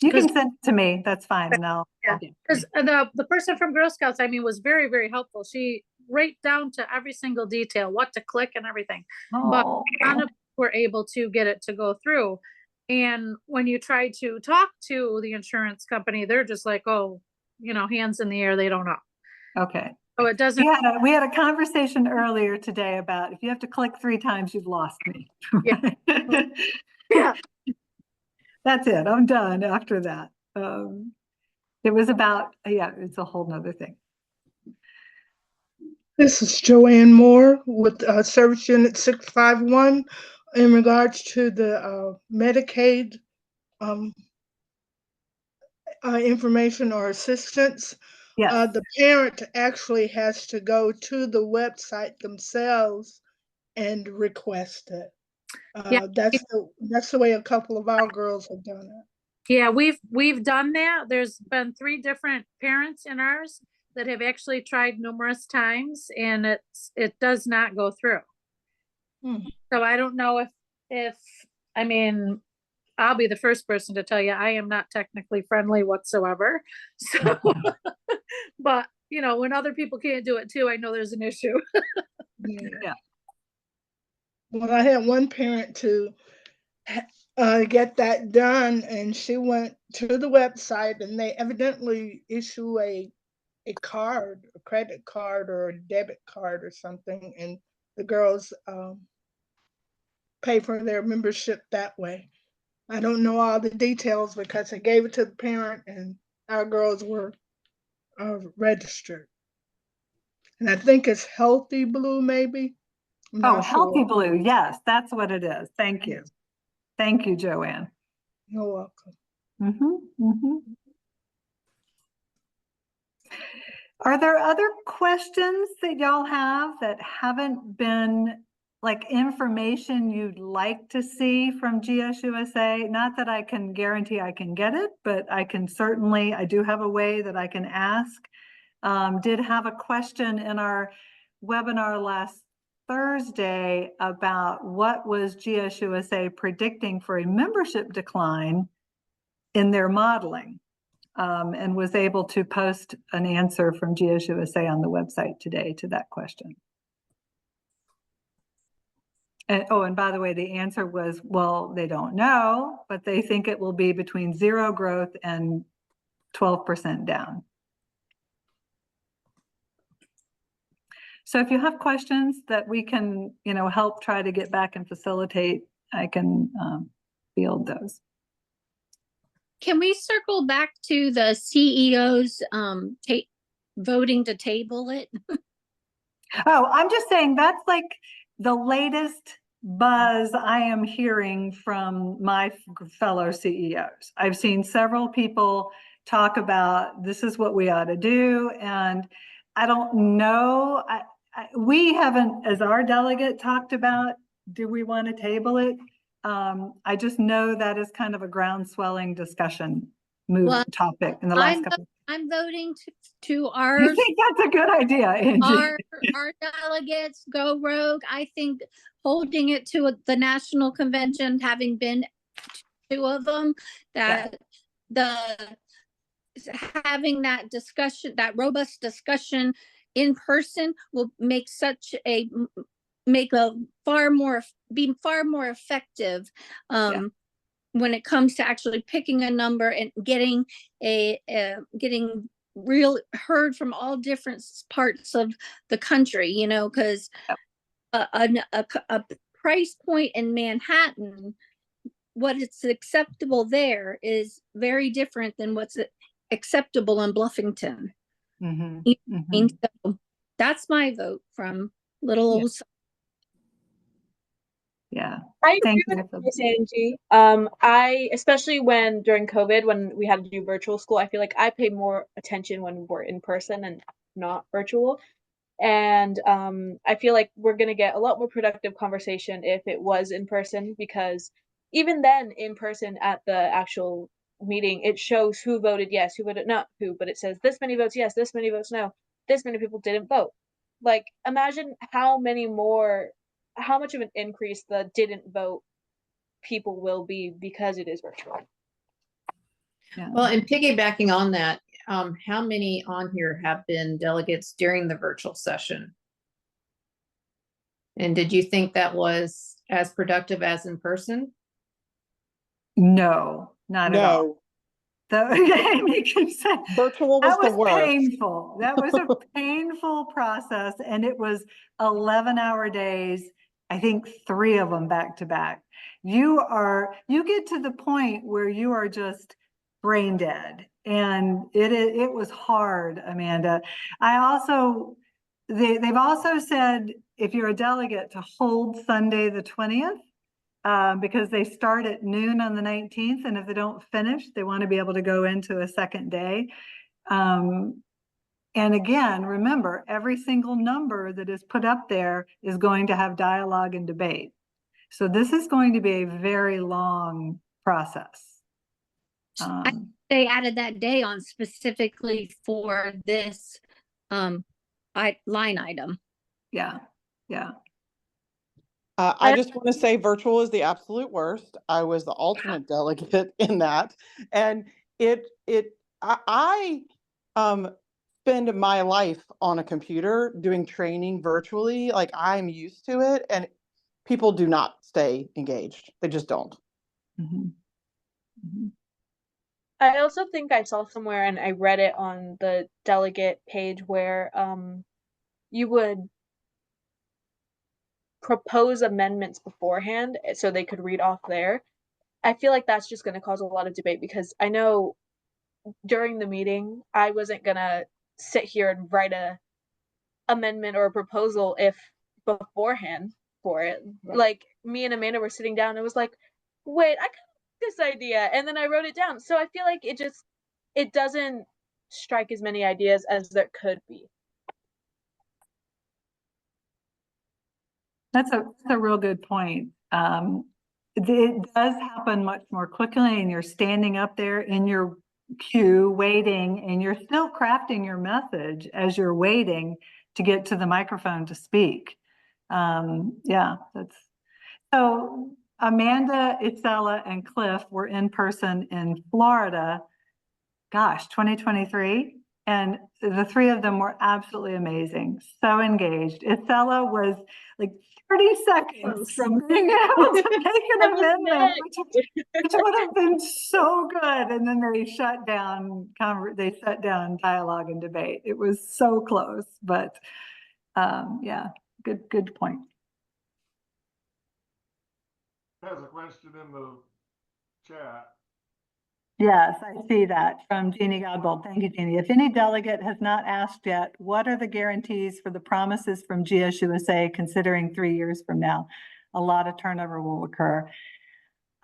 You can send it to me. That's fine. And I'll because the person from Girl Scouts, I mean, was very, very helpful. She right down to every single detail, what to click and everything. But none of us were able to get it to go through. And when you try to talk to the insurance company, they're just like, oh, you know, hands in the air, they don't know. Okay. So it doesn't. We had a conversation earlier today about if you have to click 3 times, you've lost me. Yeah. Yeah. That's it. I'm done after that. It was about, yeah, it's a whole nother thing. This is Joanne Moore with Service Unit 651 in regards to the Medicaid information or assistance. Yes. The parent actually has to go to the website themselves and request it. Yeah. That's the way a couple of our girls have done it. Yeah, we've done that. There's been 3 different parents in ours that have actually tried numerous times and it does not go through. So I don't know if I mean, I'll be the first person to tell you I am not technically friendly whatsoever. So but you know, when other people can't do it too, I know there's an issue. Yeah. Well, I had one parent to get that done, and she went to the website, and they evidently issue a card, a credit card or a debit card or something, and the girls pay for their membership that way. I don't know all the details because I gave it to the parent, and our girls were registered. And I think it's Healthy Blue, maybe. I'm Oh, not Healthy sure. Blue. Yes, that's what it is. Thank you. Thank you, Joanne. You're welcome. Are there other questions that y'all have that haven't been like information you'd like to see from GSUSA? Not that I can guarantee I can get it, but I can certainly, I do have a way that I can ask. Did have a question in our webinar last Thursday about what was GSUSA predicting for a membership decline in their modeling, and was able to post an answer from GSUSA on the website today to that question. And, oh, and by the way, the answer was, well, they don't know, but they think it will be between 0 growth and 12% down. So if you have questions that we can, you know, help try to get back and facilitate, I can field those. Can we circle back to the CEOs voting to table it? Oh, I'm just saying that's like the latest buzz I am hearing from my fellow CEOs. I've seen several people talk about this is what we ought to do, and I don't know. We haven't, as our delegate, talked about, do we want to table it? I just know that is kind of a ground-swelling discussion topic in the last couple. I'm voting to You our think that's a good idea, Angie? our delegates go rogue. I think holding it to the national convention, having been 2 of them, that having that discussion, that robust discussion in person will make be far more effective when it comes to actually picking a number and getting real heard from all different parts of the country, you know, because a price point in Manhattan, what is acceptable there is very different than what's acceptable in Bluffington. So that's my vote from little old. Yeah. I agree Thank with you. for- Miss Angie. I especially when during COVID when we had to do virtual school, I feel like I pay more attention when we're in person and not virtual. And I feel like we're gonna get a lot more productive conversation if it was in person, because even then in person at the actual meeting, it shows who voted yes, who voted not who, but it says this many votes yes, this many votes no, this many people didn't vote. Like imagine how much of an increase the didn't vote people will be because it is virtual. Yeah. Well, and piggybacking on that, how many on here have been delegates during the virtual session? And did you think that was as productive as in person? No, not at all. You can say, Virtual was that the was worst. painful. That was a painful process, and it was 11-hour days. I think 3 of them back to back. You get to the point where you are just brain dead, and it was hard, Amanda. They've also said if you're a delegate to hold Sunday the 20th. Because they start at noon on the 19th, and if they don't finish, they want to be able to go into a second day. And again, remember, every single number that is put up there is going to have dialogue and debate. So this is going to be a very long process. They added that day on specifically for this line item. Yeah, yeah. I just want to say virtual is the absolute worst. I was the alternate delegate in that. And I spend my life on a computer doing training virtually. Like I'm used to it, and people do not stay engaged. They just don't. Mhm. Mhm. I also think I saw somewhere and I read it on the delegate page where you would propose amendments beforehand so they could read off there. I feel like that's just going to cause a lot of debate, because I know during the meeting I wasn't going to sit here and write a amendment or a proposal if beforehand for it. Right. Like me and Amanda were sitting down and it was like, wait, I got this idea, and then I wrote it down. So I feel like it doesn't strike as many ideas as there could be. That's a real good point. It does happen much more quickly, and you're standing up there in your queue waiting, and you're still crafting your message as you're waiting to get to the microphone to speak. Yeah, that's so. Amanda, Isela, and Cliff were in person in Florida. Gosh, 2023. And the 3 of them were absolutely amazing, so engaged. Isela was like 30 seconds from being able to make an amendment, which would have been so good. And then they shut down dialogue and debate. It was so close, but yeah, good point. There's a question in the chat. Yes, I see that from Jeannie Godbold. Thank you, Jeannie. If any delegate has not asked yet, what are the guarantees for the promises from GSUSA considering 3 years from now? A lot of turnover will occur.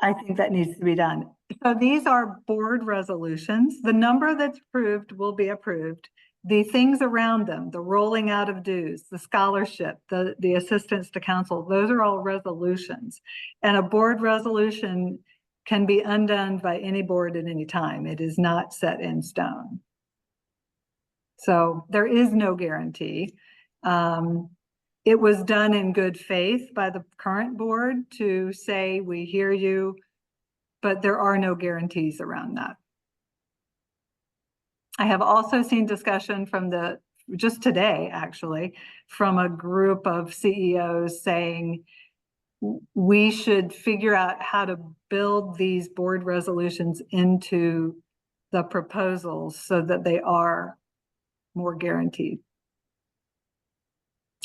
I think that needs to be done. So these are board resolutions. The number that's approved will be approved. The things around them, the rolling out of dues, the scholarship, the assistance to council, those are all resolutions. And a board resolution can be undone by any board at any time. It is not set in stone. So there is no guarantee. It was done in good faith by the current board to say, we hear you, but there are no guarantees around that. I have also seen discussion from just today, actually, from a group of CEOs saying, we should figure out how to build these board resolutions into the proposals so that they are more guaranteed.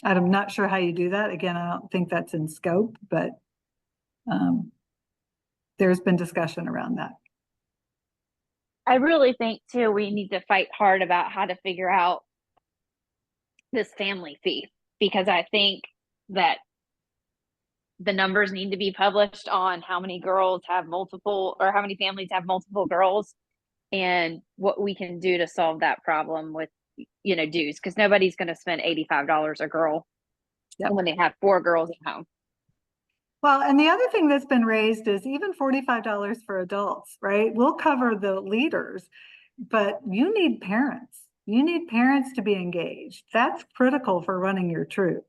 I'm not sure how you do that. Again, I don't think that's in scope, but there's been discussion around that. I really think too, we need to fight hard about how to figure out this family fee, because I think that the numbers need to be published on how many girls have multiple, or how many families have multiple girls, and what we can do to solve that problem with, dues, because nobody's going to spend $85 a girl when they have 4 girls at home. Well, and the other thing that's been raised is even $45 for adults, right? We'll cover the leaders, but you need parents. You need parents to be engaged. That's critical for running your troop.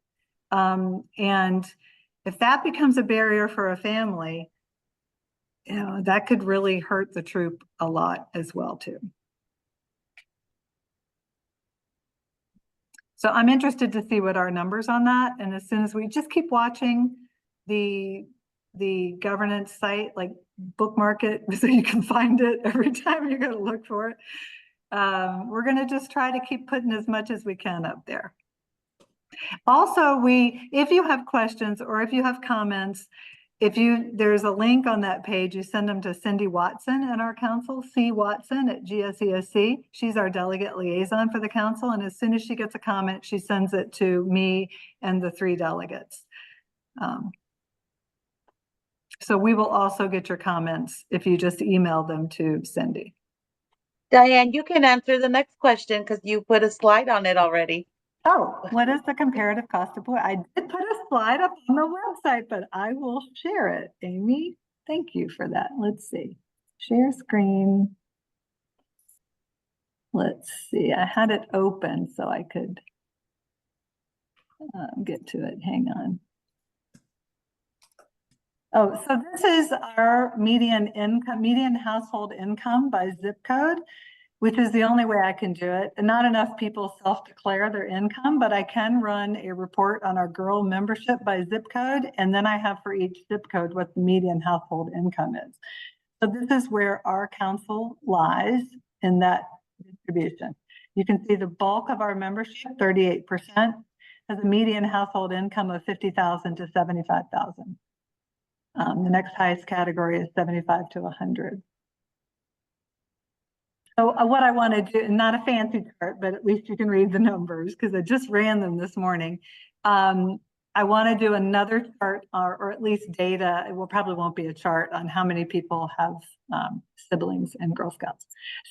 And if that becomes a barrier for a family, that could really hurt the troop a lot as well, too. So I'm interested to see what our numbers on that. And as soon as we just keep watching the governance site, like bookmark it so you can find it every time you're going to look for it. We're going to just try to keep putting as much as we can up there. Also, if you have questions or if you have comments, there's a link on that page, you send them to Cindy Watson in our council, C. Watson at GSESC. She's our delegate liaison for the council. And as soon as she gets a comment, she sends it to me and the 3 delegates. So we will also get your comments if you just email them to Cindy. Diane, you can answer the next question because you put a slide on it already. Oh, what is the comparative cost of boy? I did put a slide up on the website, but I will share it. Amy, thank you for that. Let's see. Share screen. Let's see. I had it open so I could get to it. Hang on. Oh, so this is our median household income by zip code, which is the only way I can do it. And not enough people self-declare their income, but I can run a report on our girl membership by zip code. And then I have for each zip code what the median household income is. So this is where our council lies in that distribution. You can see the bulk of our membership, 38%, has a median household income of $50,000 to $75,000. The next highest category is 75 to 100. So what I want to do, not a fancy chart, but at least you can read the numbers because I just ran them this morning. I want to do another chart or at least data. It probably won't be a chart on how many people have siblings in Girl Scouts.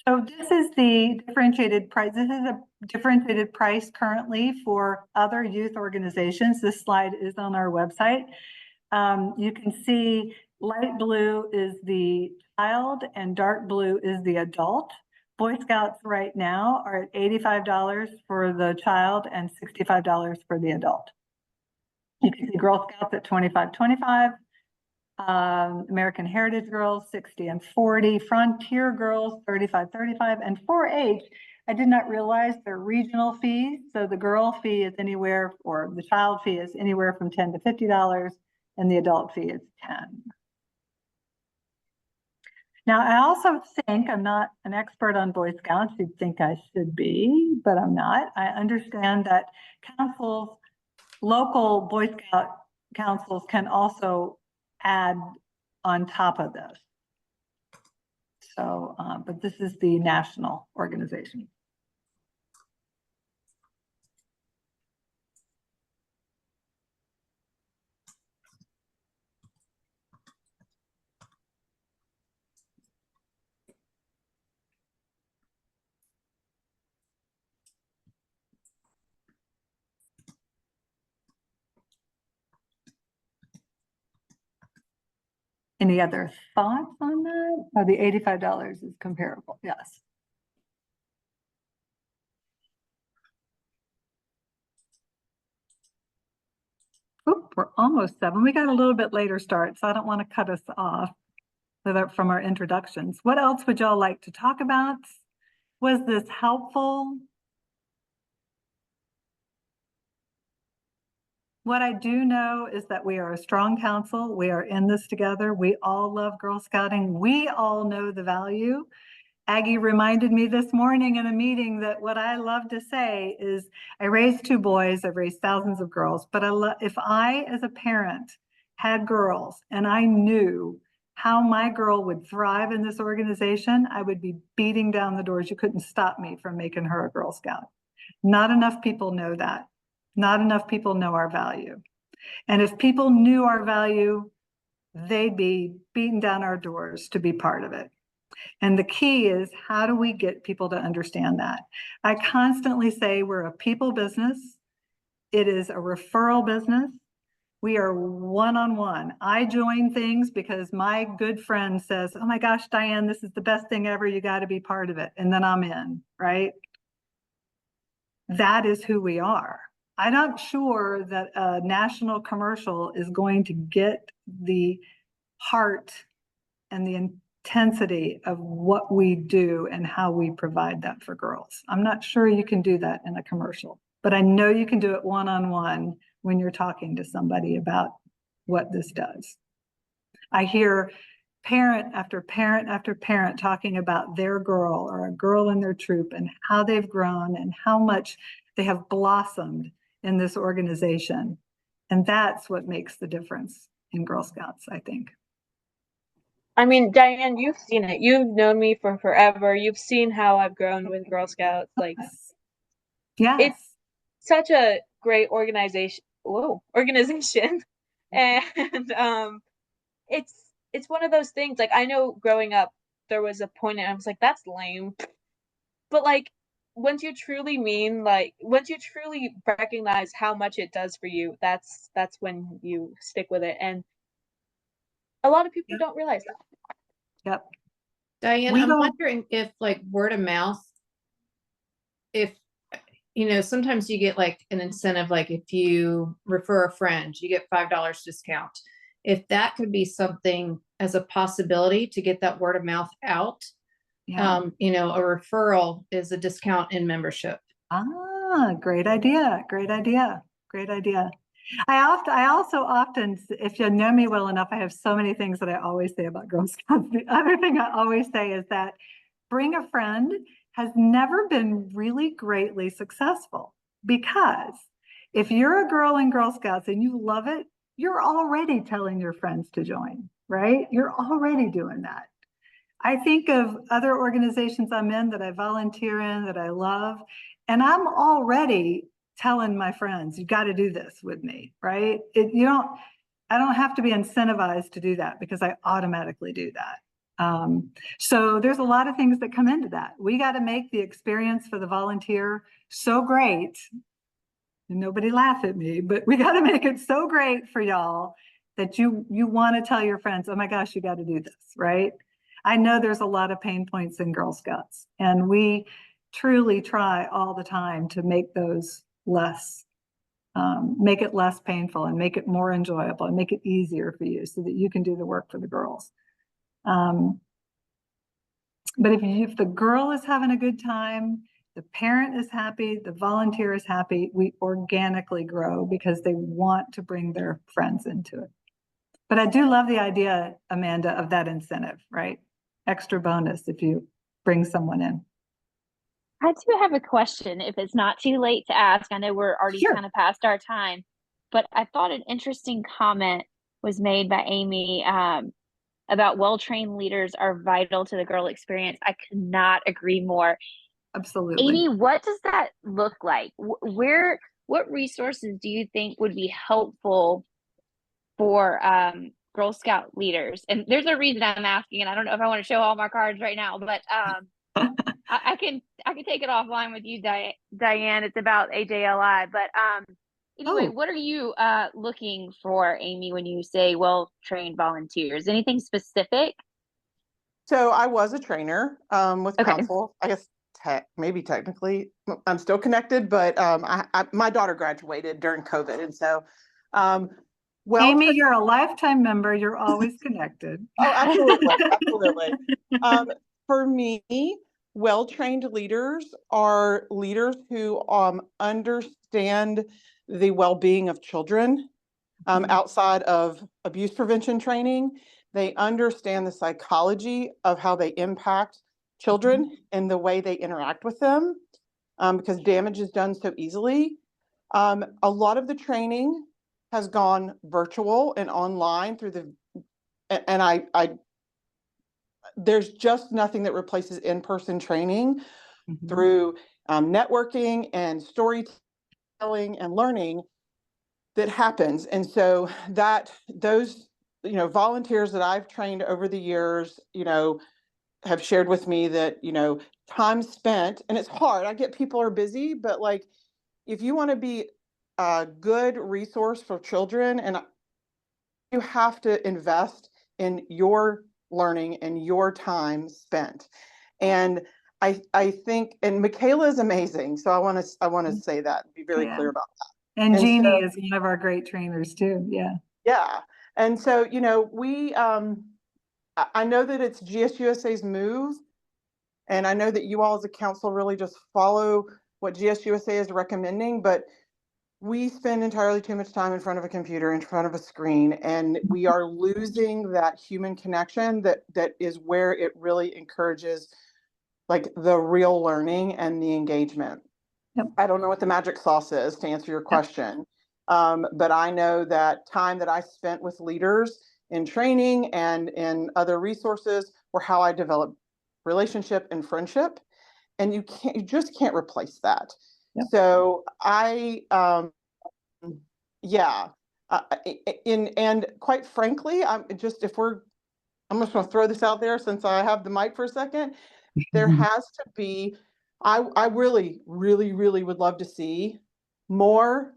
So this is the differentiated price. This is a differentiated price currently for other youth organizations. This slide is on our website. You can see light blue is the child and dark blue is the adult. Boy Scouts right now are at $85 for the child and $65 for the adult. You can see Girl Scouts at $25.25, American Heritage Girls 60 and 40, Frontier Girls 35.35, and 4-H. I did not realize they're regional fees. So the girl fee is anywhere, or the child fee is anywhere from $10 to $50. And the adult fee is $10. Now, I also think, I'm not an expert on Boy Scouts, you'd think I should be, but I'm not. I understand that councils, local Boy Scout councils can also add on top of this. So, but this is the national organization. Any other thoughts on that? Oh, the $85 is comparable, yes. Oop, we're almost 7. We got a little bit later start, so I don't want to cut us off from our introductions. What else would y'all like to talk about? Was this helpful? What I do know is that we are a strong council. We are in this together. We all love Girl Scouting. We all know the value. Aggie reminded me this morning in a meeting that what I love to say is I raised 2 boys, I've raised thousands of girls, but if I, as a parent, had girls and I knew how my girl would thrive in this organization, I would be beating down the doors. You couldn't stop me from making her a Girl Scout. Not enough people know that. Not enough people know our value. And if people knew our value, they'd be beating down our doors to be part of it. And the key is, how do we get people to understand that? I constantly say we're a people business. It is a referral business. We are one-on-one. I join things because my good friend says, oh my gosh, Diane, this is the best thing ever. You got to be part of it. And then I'm in, right? That is who we are. I'm not sure that a national commercial is going to get the heart and the intensity of what we do and how we provide that for girls. I'm not sure you can do that in a commercial, but I know you can do it one-on-one when you're talking to somebody about what this does. I hear parent after parent after parent talking about their girl or a girl in their troop and how they've grown and how much they have blossomed in this organization. And that's what makes the difference in Girl Scouts, I think. I mean, Diane, you've seen it. You've known me for forever. You've seen how I've grown with Girl Scouts. Like, yes. It's such a great organization. And it's one of those things. Like, I know growing up, there was a point and I was like, that's lame. But like, once you truly recognize how much it does for you, that's when you stick with it. And a lot of people don't realize that. Yep. Diane, I'm wondering if like word of mouth, if, you know, sometimes you get like an incentive, like if you refer a friend, you get $5 discount. If that could be something as a possibility to get that word of mouth out, you know, a referral is a discount in membership. Ah, great idea. Great idea. Great idea. I also often, if you know me well enough, I have so many things that I always say about Girl Scouts. The other thing I always say is that bring a friend has never been really greatly successful, because if you're a girl in Girl Scouts and you love it, you're already telling your friends to join, right? You're already doing that. I think of other organizations I'm in that I volunteer in, that I love, and I'm already telling my friends, you got to do this with me, right? I don't have to be incentivized to do that because I automatically do that. So there's a lot of things that come into that. We got to make the experience for the volunteer so great, and nobody laugh at me, but we got to make it so great for y'all that you want to tell your friends, oh my gosh, you got to do this, right? I know there's a lot of pain points in Girl Scouts, and we truly try all the time to make those less, make it less painful and make it more enjoyable and make it easier for you so that you can do the work for the girls. But if the girl is having a good time, the parent is happy, the volunteer is happy, we organically grow because they want to bring their friends into it. But I do love the idea, Amanda, of that incentive, right? Extra bonus if you bring someone in. I do have a question, if it's not too late to ask. I know we're already kind of past our time, but I thought an interesting comment was made by Amy about well-trained leaders are vital to the girl experience. I could not agree more. Absolutely. Amy, what does that look like? What resources do you think would be helpful for Girl Scout leaders? And there's a reason I'm asking, and I don't know if I want to show all my cards right now, but I can take it offline with you, Diane. It's about AJLI, but anyway, what are you looking for, Amy, when you say well-trained volunteers? Anything specific? So I was a trainer with council. I guess maybe technically I'm still connected, but my daughter graduated during COVID, and so Amy, you're a lifetime member. You're always connected. Oh, absolutely, absolutely. For me, well-trained leaders are leaders who understand the well-being of children outside of abuse prevention training. They understand the psychology of how they impact children and the way they interact with them, because damage is done so easily. A lot of the training has gone virtual and online and there's just nothing that replaces in-person training through networking and storytelling and learning. that happens. And so those, volunteers that I've trained over the years, have shared with me that, time spent, and it's hard. I get people are busy, but like, if you want to be a good resource for children, and you have to invest in your learning and your time spent. And I think, and Michaela is amazing. So I want to say that, be very clear about that. And And Jeannie so, is one of our great trainers too. Yeah. yeah. And so, we, I know that it's GSUSA's move, and I know that you all as a council really just follow what GSUSA is recommending, but we spend entirely too much time in front of a computer, in front of a screen, and we are losing that human connection that is where it really encourages like the real learning and the engagement. Yep. I don't know what the magic sauce is to answer your question, but I know that time that I spent with leaders in training and in other resources were how I developed relationship and friendship, and you just can't replace that. Yep. So yeah, and quite frankly, I'm just going to throw this out there since I have the mic for a second. There has to be, I really, really, really would love to see more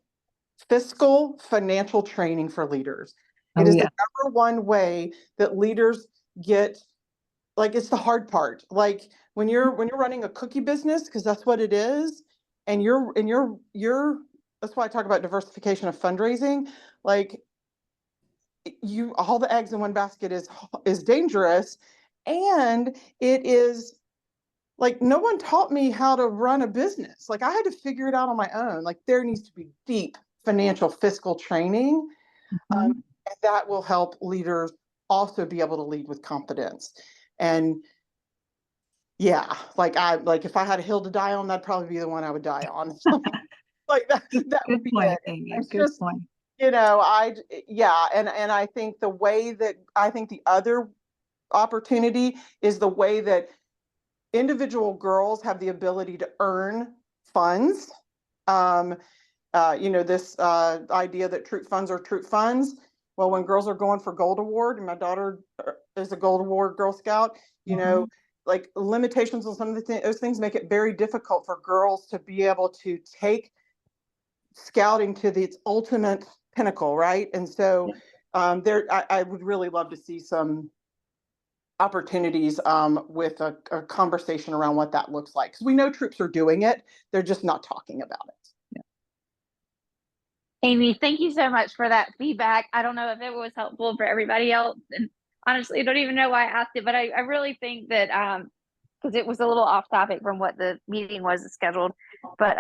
fiscal financial training for leaders. It is the number one way that leaders get, like, it's the hard part. Like when you're running a cookie business, because that's what it is, and you're that's why I talk about diversification of fundraising. Like, all the eggs in one basket is dangerous, and it is like, no one taught me how to run a business. Like, I had to figure it out on my own. Like, there needs to be deep financial fiscal training, and that will help leaders also be able to lead with confidence. And yeah, like if I had a hill to die on, that'd probably be the one I would die on. Like that would be it. It's just, and I think the other opportunity is the way that individual girls have the ability to earn funds. This idea that troop funds are troop funds. Well, when girls are going for Gold Award, and my daughter is a Gold Award Girl Scout, like limitations on some of those things make it very difficult for girls to be able to take scouting to its ultimate pinnacle, right? And so I would really love to see some opportunities with a conversation around what that looks like, because we know troops are doing it, they're just not talking about it. Amy, thank you so much for that feedback. I don't know if it was helpful for everybody else, and honestly, I don't even know why I asked it, but I really think that because it was a little off topic from what the meeting was scheduled, but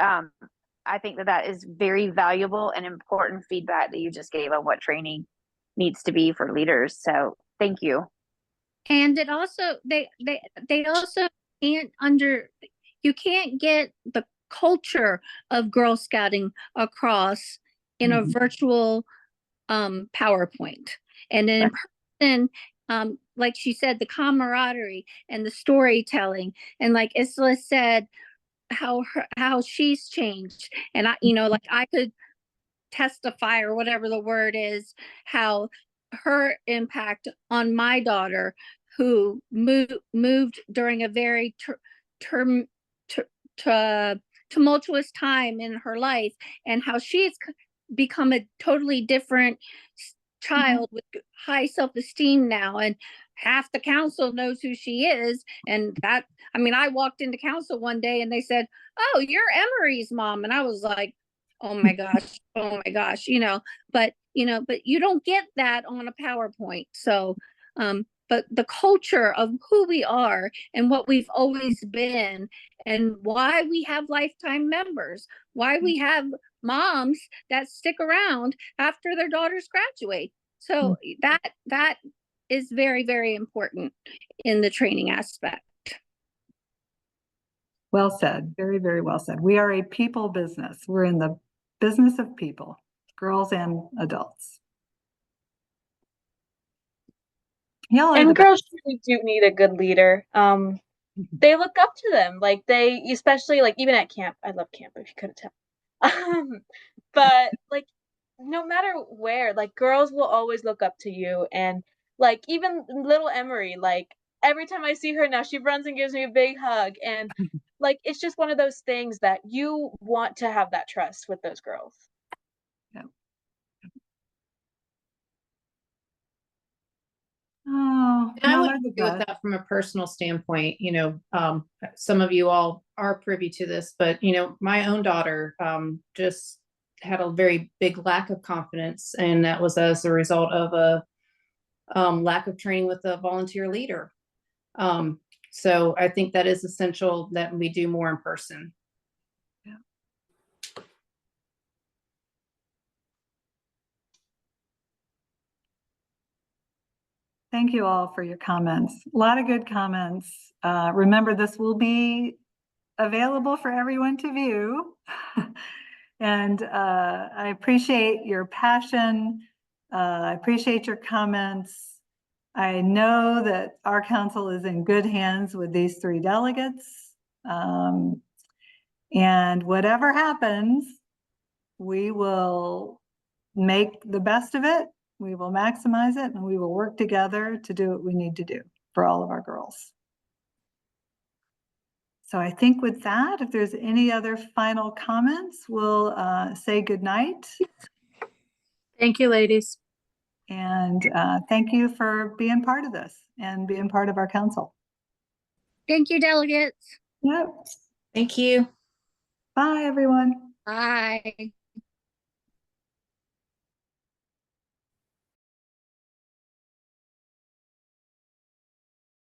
I think that is very valuable and important feedback that you just gave on what training needs to be for leaders. So thank you. And it also they also you can't get the culture of Girl Scouting across in a virtual PowerPoint. And in person, like she said, the camaraderie and the storytelling, and like Isla said, how she's changed. And like I could testify, or whatever the word is, how her impact on my daughter, who moved during a very tumultuous time in her life, and how she's become a totally different child with high self-esteem now, and half the council knows who she is. And that, I walked into council one day and they said, "Oh, you're Emery's mom," and I was like, oh my gosh, but you don't get that on a PowerPoint. So but the culture of who we are and what we've always been, and why we have lifetime members, why we have moms that stick around after their daughters graduate. So that is very, very important in the training aspect. Well said. Very, very well said. We are a people business. We're in the business of people, girls and adults. And girls really do need a good leader. They look up to them. Like especially like even at camp. I love camp, if you couldn't tell. But like no matter where, like girls will always look up to you. And like even little Emery, like every time I see her now, she runs and gives me a big hug. And like it's just one of those things that you want to have that trust with those girls. Oh, And I no, would they're the agree with best. that from a personal standpoint. Some of you all are privy to this, but my own daughter just had a very big lack of confidence, and that was as a result of a lack of training with a volunteer leader. So I think that is essential that we do more in person. Thank you all for your comments. A lot of good comments. Remember, this will be available for everyone to view. And I appreciate your passion. I appreciate your comments. I know that our council is in good hands with these 3 delegates. And whatever happens, we will make the best of it. We will maximize it, and we will work together to do what we need to do for all of our girls. So I think with that, if there's any other final comments, we'll say goodnight. Thank you, ladies. And thank you for being part of this and being part of our council. Thank you, delegates. Yep. Thank you. Bye, everyone. Bye.